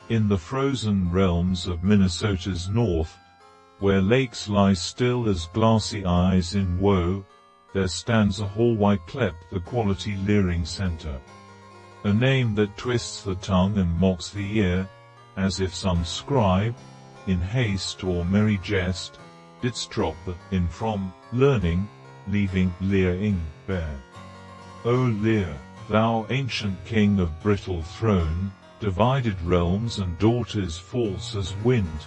In the frozen realms of Minnesota's north, where lakes lie still as glassy eyes in woe, there stands a hall yclept the quality Learing Center. A name that twists the tongue and mocks the ear, as if some scribe, in haste or merry jest, didst drop the in from learning, leaving Learing bare. O Lear, thou ancient king of brittle throne, divided realms and daughters false as wind,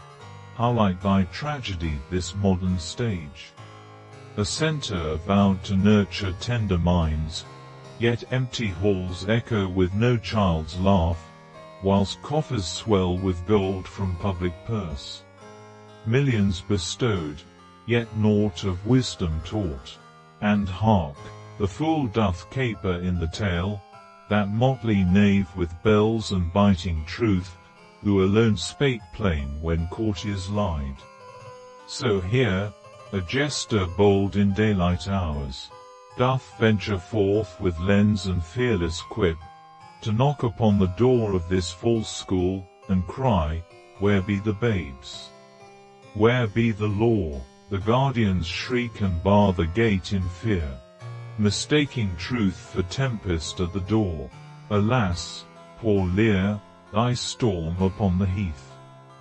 how like thy tragedy this modern stage. A center vowed to nurture tender minds, yet empty halls echo with no child's laugh, whilst coffers swell with gold from public purse. Millions bestowed, yet naught of wisdom taught. And hark, the fool doth caper in the tale, that motley knave with bells and biting truth, who alone spake plain when courtiers lied. So here, a jester bold in daylight hours, doth venture forth with lens and fearless quip, to knock upon the door of this false school, and cry, where be the babes? Where be the law? The guardians shriek and bar the gate in fear, mistaking truth for tempest at the door. Alas, poor Lear, thy storm upon the heath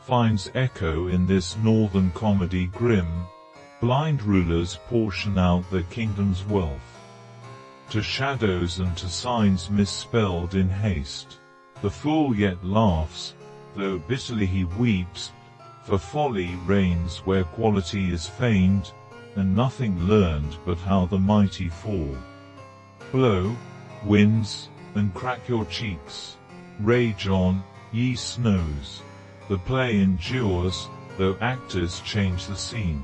finds echo in this northern comedy grim. Blind rulers portion out their kingdom's wealth to shadows and to signs misspelled in haste. The fool yet laughs, though bitterly he weeps, for folly reigns where quality is feigned, and nothing learned but how the mighty fall. Blow, winds, and crack your cheeks. Rage on, ye snows. The play endures, though actors change the scene.